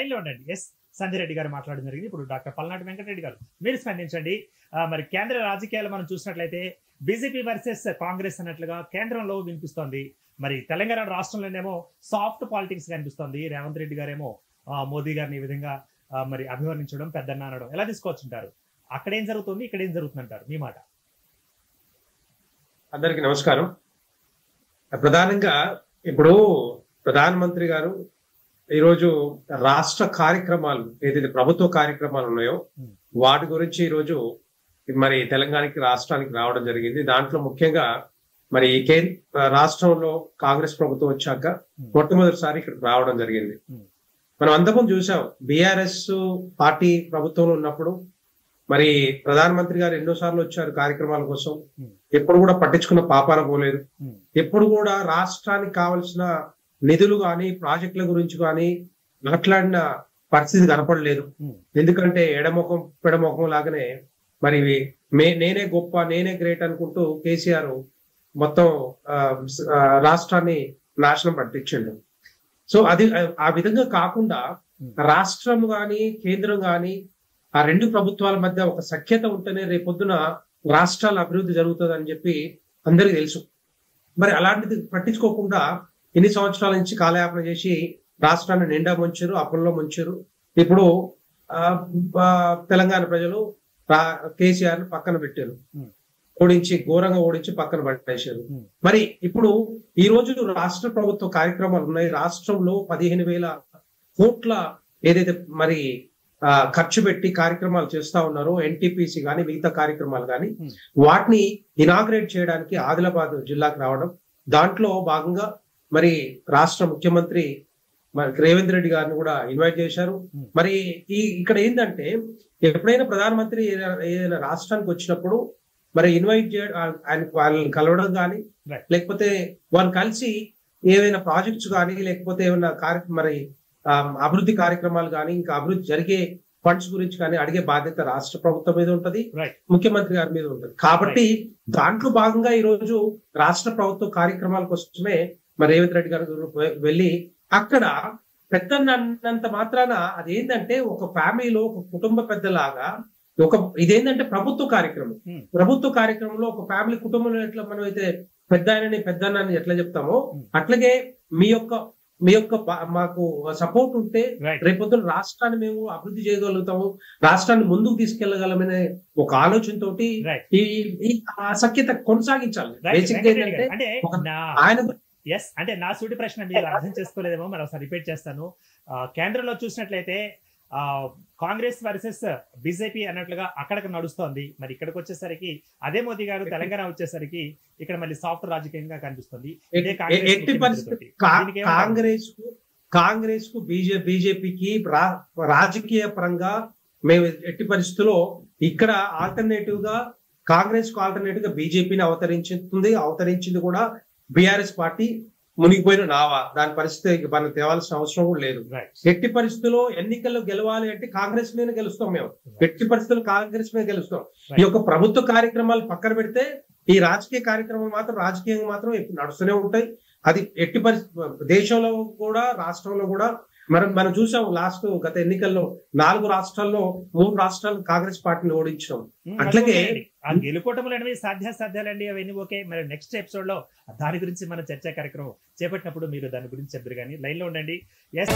Line లో ఉండండి. Yes, Sanjay Reddy గారు మాట్లాడడం జరిగింది. ఇప్పుడు డాక్టర్ పల్నాటి వెంకటరెడ్డి గారు మీరు స్పందించండి. మరి కేంద్ర రాజకీయాలు మనం చూసినట్లయితే బీజేపీ వర్సెస్ కాంగ్రెస్ అన్నట్లుగా కేంద్రంలో వినిపిస్తోంది. మరి తెలంగాణ రాష్ట్రంలోనేమో సాఫ్ట్ పాలిటిక్స్ కనిపిస్తోంది. రేవంత్ రెడ్డి గారేమో మోదీ గారిని ఈ విధంగా మరి అభివర్ణించడం, పెద్దన్న అనడం ఎలా తీసుకోవచ్చుంటారు? అక్కడ ఏం జరుగుతుంది, ఇక్కడ ఏం జరుగుతుంది అంటారు? మీ మాట. అందరికి నమస్కారం. ప్రధానంగా ఇప్పుడు ప్రధానమంత్రి గారు ఈరోజు రాష్ట్ర కార్యక్రమాలు ఏదైతే ప్రభుత్వ కార్యక్రమాలు ఉన్నాయో వాటి గురించి ఈరోజు మరి తెలంగాణకి రాష్ట్రానికి రావడం జరిగింది. దాంట్లో ముఖ్యంగా మరి రాష్ట్రంలో కాంగ్రెస్ ప్రభుత్వం వచ్చాక మొట్టమొదటిసారి ఇక్కడికి రావడం జరిగింది. మనం అంతకుముందు చూసాం, బీఆర్ఎస్ పార్టీ ప్రభుత్వంలో ఉన్నప్పుడు మరి ప్రధానమంత్రి గారు ఎన్నోసార్లు వచ్చారు కార్యక్రమాల కోసం. ఎప్పుడు కూడా పట్టించుకున్న పాపాన పోలేదు. ఎప్పుడు కూడా రాష్ట్రానికి కావలసిన నిధులు కానీ ప్రాజెక్టుల గురించి కానీ మాట్లాడిన పరిస్థితి కనపడలేదు. ఎందుకంటే ఎడముఖం పెడముఖం లాగానే మరి నేనే గొప్ప, నేనే గ్రేట్ అనుకుంటూ కేసీఆర్ మొత్తం రాష్ట్రాన్ని నాశనం పట్టించండు. సో అది ఆ విధంగా కాకుండా రాష్ట్రం గాని కేంద్రం గాని ఆ రెండు ప్రభుత్వాల మధ్య ఒక సఖ్యత ఉంటేనే రేపొద్దున రాష్ట్రాల అభివృద్ధి జరుగుతుంది అని చెప్పి అందరికీ తెలుసు. మరి అలాంటిది పట్టించుకోకుండా ఎన్ని సంవత్సరాల నుంచి కాలయాపన చేసి రాష్ట్రాన్ని నిండా ముంచారు, అప్పుల్లో ముంచారు. ఇప్పుడు తెలంగాణ ప్రజలు కేసీఆర్ ని పక్కన పెట్టారు, ఘోరంగా ఓడించి పక్కన పట్టేశారు. మరి ఇప్పుడు ఈ రోజు రాష్ట్ర ప్రభుత్వ కార్యక్రమాలు ఉన్నాయి. రాష్ట్రంలో 15,000 కోట్ల ఏదైతే మరి ఖర్చు పెట్టి కార్యక్రమాలు చేస్తా ఉన్నారో, ఎన్టీపీసీ కానీ మిగతా కార్యక్రమాలు కానీ, వాటిని ఇనాగ్రేట్ చేయడానికి ఆదిలాబాద్ జిల్లాకు రావడం, దాంట్లో భాగంగా మరి రాష్ట్ర ముఖ్యమంత్రి మరి రేవంత్ రెడ్డి గారిని కూడా ఇన్వైట్ చేశారు. మరి ఇక్కడ ఏంటంటే ఎప్పుడైనా ప్రధానమంత్రి ఏదైనా రాష్ట్రానికి వచ్చినప్పుడు మరి ఇన్వైట్ చేయడం, వాళ్ళని కలవడం కానీ, లేకపోతే వాళ్ళు కలిసి ఏవైనా ప్రాజెక్ట్స్ కానీ, లేకపోతే ఏమైనా మరి అభివృద్ధి కార్యక్రమాలు కానీ, ఇంకా అభివృద్ధి జరిగే ఫండ్స్ గురించి కానీ అడిగే బాధ్యత రాష్ట్ర ప్రభుత్వం మీద ఉంటది, ముఖ్యమంత్రి గారి మీద ఉంటది. కాబట్టి దాంట్లో భాగంగా ఈ రోజు రాష్ట్ర ప్రభుత్వ కార్యక్రమాల కోసమే మరి రేవంత్ రెడ్డి గారు వెళ్ళి అక్కడ పెద్దన్నంత మాత్రాన అదేంటంటే ఒక ఫ్యామిలీలో ఒక కుటుంబ పెద్దలాగా ఇదేంటంటే ప్రభుత్వ కార్యక్రమంలో ఒక ఫ్యామిలీ కుటుంబంలో ఎట్లా మనం అయితే పెద్దన్నని ఎట్లా చెప్తామో అట్లాగే మీ యొక్క మాకు సపోర్ట్ ఉంటే రేపొద్దున రాష్ట్రాన్ని మేము అభివృద్ధి చేయగలుగుతాము, రాష్ట్రాన్ని ముందుకు తీసుకెళ్లగలమనే ఒక ఆలోచనతోటి ఈ సఖ్యత కొనసాగించాలి. బేసిక్ ఏంటంటే ఆయన అంటే నా సూటి ప్రశ్న మీరు అర్థం చేసుకోలేదేమో, మరి ఒకసారి రిపీట్ చేస్తాను. కేంద్రంలో చూసినట్లయితే కాంగ్రెస్ వర్సెస్ బీజేపీ అన్నట్లుగా అక్కడికి నడుస్తోంది. మరి ఇక్కడికి వచ్చేసరికి అదే మోదీ గారు తెలంగాణ వచ్చేసరికి ఇక్కడ మళ్ళీ సాఫ్ట్ రాజకీయంగా కనిపిస్తుంది. కాంగ్రెస్ కు బీజేపీకి రాజకీయ పరంగా మేము ఎట్టి పరిస్థితుల్లో ఇక్కడ ఆల్టర్నేటివ్ గా కాంగ్రెస్ కు ఆల్టర్నేటివ్ గా బీజేపీని అవతరించింది కూడా బీఆర్ఎస్ పార్టీ మునిగిపోయిన నావా. దాని పరిస్థితి మనం తేవాల్సిన అవసరం కూడా లేదు. ఎట్టి పరిస్థితుల్లో ఎన్నికల్లో గెలవాలి అంటే కాంగ్రెస్ మీద గెలుస్తాం మేము, ఎట్టి పరిస్థితుల్లో కాంగ్రెస్ మీద గెలుస్తాం. ఈ యొక్క ప్రభుత్వ కార్యక్రమాలు పక్కన పెడితే ఈ రాజకీయ కార్యక్రమాలు మాత్రం రాజకీయంగా మాత్రం నడుస్తూనే ఉంటాయి. అది ఎట్టి పరిస్థితి దేశంలో కూడా రాష్ట్రంలో కూడా మనం చూసాం. గత ఎన్నికల్లో 4 రాష్ట్రాల్లో 3 రాష్ట్రాలు కాంగ్రెస్ పార్టీని ఓడించాం. అట్లాగే గెలుకోవటంలో సాధ్యాసాధ్యాలండి అవన్నీ ఓకే. మరి నెక్స్ట్ ఎపిసోడ్ లో దాని గురించి మన చర్చా కార్యక్రమం చేపట్టినప్పుడు మీరు దాని గురించి చెప్తారు. కానీ లైన్ లో ఉండండి. ఎస్.